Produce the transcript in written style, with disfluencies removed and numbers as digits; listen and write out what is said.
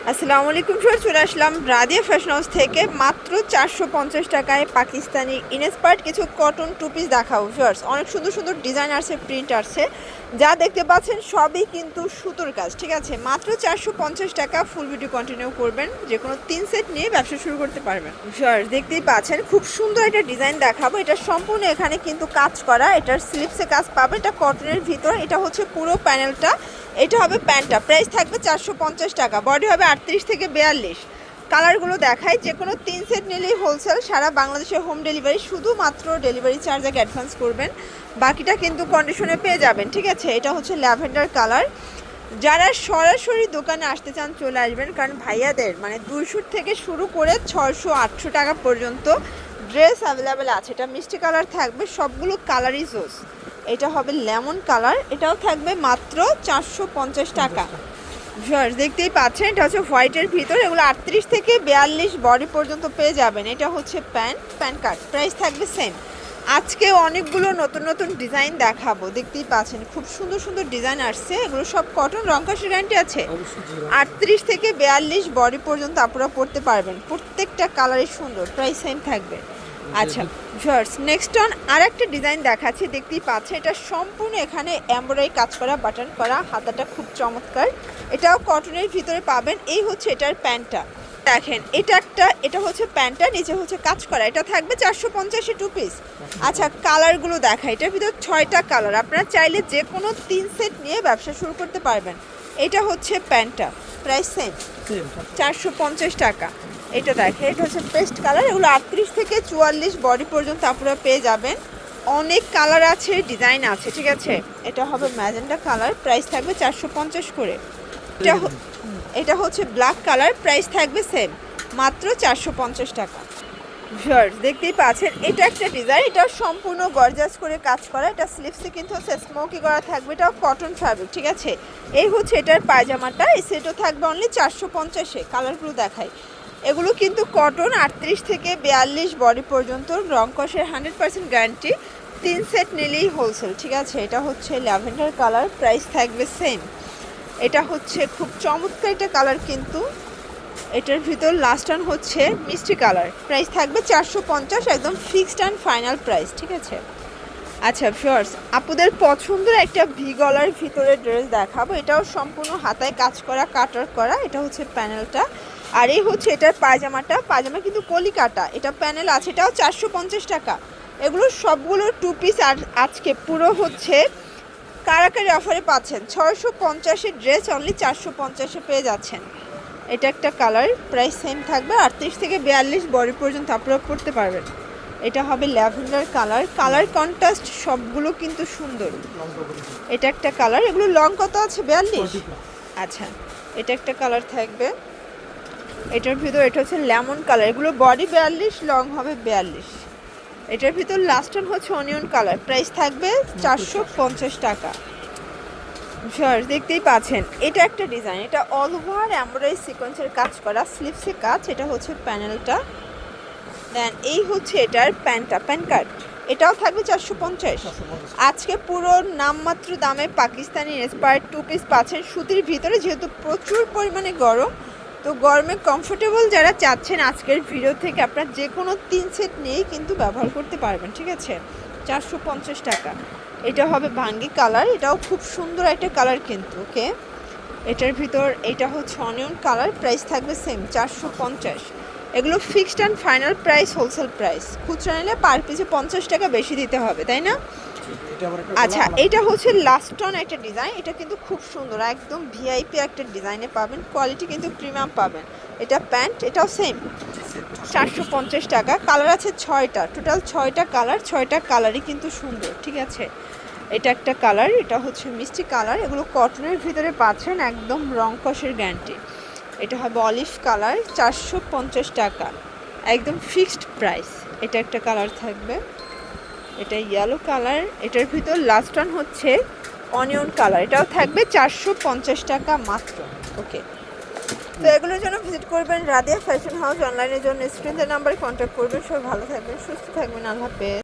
আসসালামু আলাইকুম স্যার, চলে আসলাম রাদিয়া ফ্যাশন হাউস থেকে মাত্র 450 টাকায় পাকিস্তানি ইনস্পায়ার্ড কিছু কটন টু পিস দেখাবো ভিউয়ার্স। অনেক সুন্দর সুন্দর ডিজাইন আছে, প্রিন্ট আছে, যা দেখতে পাচ্ছেন সবই কিন্তু সুতোর কাজ। ঠিক আছে, মাত্র 450 টাকা। ফুল ভিডিও কন্টিনিউ করবেন, যে কোনো 3 সেট নিয়ে ব্যবসা শুরু করতে পারবেন। ভিউয়ার্স দেখতেই পাচ্ছেন খুব সুন্দর একটা ডিজাইন দেখাবো। এটা সম্পূর্ণ এখানে কিন্তু কাজ করা, এটার স্লিপসে কাজ পাবে, এটা কটনের ভিতর। এটা হচ্ছে পুরো প্যানেলটা, এটা হবে প্যান্টটা। প্রাইস থাকবে 450 টাকা। বডি হবে 38 থেকে 42। কালারগুলো দেখাই, যে কোনো 3 সেট নিলেই হোলসেল, সারা বাংলাদেশে হোম ডেলিভারি। শুধুমাত্র ডেলিভারি চার্জ আগে অ্যাডভান্স করবেন, বাকিটা কিন্তু কন্ডিশনে পেয়ে যাবেন। ঠিক আছে, এটা হচ্ছে ল্যাভেন্ডার কালার। যারা সরাসরি দোকানে আসতে চান চলে আসবেন, কারণ ভাইয়াদের মানে 200 থেকে শুরু করে 600-800 টাকা পর্যন্ত ড্রেস অ্যাভেলেবেল আছে। এটা মিষ্টি কালার থাকবে, সবগুলো কালারই জোস। এটা হবে লেমন কালার, এটাও থাকবে মাত্র 450 টাকা। ভিউয়ার্স দেখতেই পাচ্ছেন, এটা হচ্ছে হোয়াইটের ভিতর, এগুলো 38 থেকে 42 বডি পর্যন্ত পেয়ে যাবেন। এটা হচ্ছে প্যান্ট কাট, প্রাইস থাকবে সেম। আজকে অনেকগুলো নতুন নতুন ডিজাইন দেখাবো, দেখতেই পাচ্ছেন খুব সুন্দর সুন্দর ডিজাইন আসছে। এগুলো সব কটন, রং কষের গ্যারান্টি আছে। 38 থেকে 42 বডি পর্যন্ত আপনারা পরতে পারবেন, প্রত্যেকটা কালারই সুন্দর, প্রাইস সেম থাকবে। আচ্ছা ভিউয়ার্স, নেক্সট অন আর একটা ডিজাইন দেখাচ্ছি, দেখতেই পাচ্ছে এটা সম্পূর্ণ এখানে এমব্রয়ডারি কাজ করা, বাটন করা, হাতাটা খুব চমৎকার। এটাও কটনের ভিতরে পাবেন। এই হচ্ছে এটার প্যান্টটা, দেখেন এটা হচ্ছে প্যান্টটা, নিচে হচ্ছে কাজ করা। এটা থাকবে 450 টু পিস। আচ্ছা কালারগুলো দেখা, এটার ভিতর 6টা কালার, আপনারা চাইলে যে কোনো 3 সেট নিয়ে ব্যবসা শুরু করতে পারবেন। এটা হচ্ছে প্যান্টটা, প্রাইস সেম 450 টাকা। এটা দেখে, এটা হচ্ছে পেস্ট কালার, এগুলো 38 থেকে 44 বডি পর্যন্ত আপনারা পেয়ে যাবেন। অনেক কালার আছে, ডিজাইন আছে। ঠিক আছে, এটা হবে ম্যাজেন্ডা কালার, প্রাইস থাকবে 450 করে। এটা হচ্ছে ব্ল্যাক কালার, প্রাইস থাকবে সেম মাত্র 450 টাকা। ভিউয়ার্স দেখতেই পাচ্ছেন, এটা একটা ডিজাইন, এটা সম্পূর্ণ গর্জাস করে কাজ করা। এটা স্লিভসে কিন্তু হচ্ছে স্মোকি করা থাকবে, এটাও কটন ফ্যাব্রিক। ঠিক আছে, এই হচ্ছে এটার পায়জামাটা, এই সেটও থাকবে অনলি 450-এ। কালারগুলো দেখাই, এগুলো কিন্তু কটন, 38 থেকে 42 বডি পর্যন্ত, রং কষের 100% গ্যারান্টি। 3 সেট নিলেই হোলসেল। ঠিক আছে, এটা হচ্ছে ল্যাভেন্ডার কালার, প্রাইস থাকবে সেম। এটা হচ্ছে খুব চমৎকার একটা কালার, কিন্তু এটার ভিতর লাস্ট অন হচ্ছে মিষ্টি কালার, প্রাইস থাকবে 450, একদম ফিক্সড অ্যান্ড ফাইনাল প্রাইস। ঠিক আছে, আচ্ছা ভিউয়ার্স, আপুদের পছন্দের একটা ভি গলার ভিতরে ড্রেস দেখাবো। এটাও সম্পূর্ণ হাতায় কাজ করা, কাটার করা। এটা হচ্ছে প্যানেলটা, আর এই হচ্ছে এটার পায়জামাটা। পায়জামা কিন্তু কলি কাটা, এটা প্যানেল আছে, এটাও 450 টাকা। এগুলো সবগুলো টু পিস। আর আজকে পুরো হচ্ছে কারাকারি অফারে পাচ্ছেন, 650-এর ড্রেস অনলি 450-এ পেয়ে যাচ্ছেন। এটা একটা কালার, প্রাইস সেম থাকবে, 38 থেকে 42 বডি পর্যন্ত আপনারা পড়তে পারবেন। এটা হবে ল্যাভেন্ডার কালার, কালার কন্ট্রাস্ট সবগুলো কিন্তু সুন্দর। এটা একটা কালার, এগুলো লং কত আছে? 42। আচ্ছা, এটা একটা কালার থাকবে, এটার ভিতর এটা হচ্ছে লেমন কালার, এগুলো বডি 42, লং হবে 42। এটার ভিতর লাস্ট ওয়ান হচ্ছে অনিয়ন কালার, প্রাইস থাকবে 450 টাকা। ভিউয়ার্স দেখতেই পাচ্ছেন, এটা একটা ডিজাইন, এটা অল ওভার এমব্রয়ডারি সিকোয়েন্সের কাজ করা, স্লিভসে কাজ। এটা হচ্ছে প্যানেলটা, দেন এই হচ্ছে এটার প্যান্টটা, প্যান্ট কাট। এটাও থাকবে 450। আজকে পুরো নামমাত্র দামে পাকিস্তানি ইন্সপায়ার্ড টু পিস পাচ্ছেন সুতির ভিতরে, যেহেতু প্রচুর পরিমাণে গরম, তো গরমে কমফোর্টেবল যারা চাচ্ছেন, আজকের ভিডিও থেকে আপনার যে কোনো 3 সেট নিয়েই কিন্তু ব্যবহার করতে পারবেন। ঠিক আছে, 450 টাকা। এটা হবে ভাঙ্গি কালার, এটাও খুব সুন্দর একটা কালার কিন্তু। ওকে, এটার ভিতর এটা হচ্ছে অনিয়ন কালার, প্রাইস থাকবে সেম 450। এগুলো fixed and final price, wholesale price. খুচরা নিলে পার পিসে 50 টাকা বেশি দিতে হবে, তাই না? আচ্ছা, এটা হচ্ছে লাস্ট অন একটা ডিজাইন, এটা কিন্তু খুব সুন্দর, একদম ভিআইপি একটা ডিজাইনে পাবেন, কোয়ালিটি কিন্তু প্রিমিয়াম পাবেন। এটা প্যান্ট, এটাও সেম 450 টাকা। কালার আছে 6টা, টোটাল 6টা কালার, 6টা কালারই কিন্তু সুন্দর। ঠিক আছে, এটা একটা কালার, এটা হচ্ছে মিষ্টি কালার, এগুলো কটনের ভিতরে পাচ্ছেন, একদম রং কষের গ্যারান্টি। এটা হবে অলিভ কালার, 450 টাকা, একদম ফিক্সড প্রাইস। এটা একটা কালার থাকবে, এটা ইয়েলো কালার, এটার ভিতর লাস্ট ওয়ান হচ্ছে অনিয়ন কালার, এটাও থাকবে 450 টাকা মাত্র। ওকে, তো এগুলোর জন্য ভিজিট করবেন রাদিয়া ফ্যাশন হাউস। অনলাইনের জন্য স্ক্রিনের নাম্বারে কন্ট্যাক্ট করবেন। সবাই ভালো থাকবেন, সুস্থ থাকবেন, আল্লাহ হাফেজ।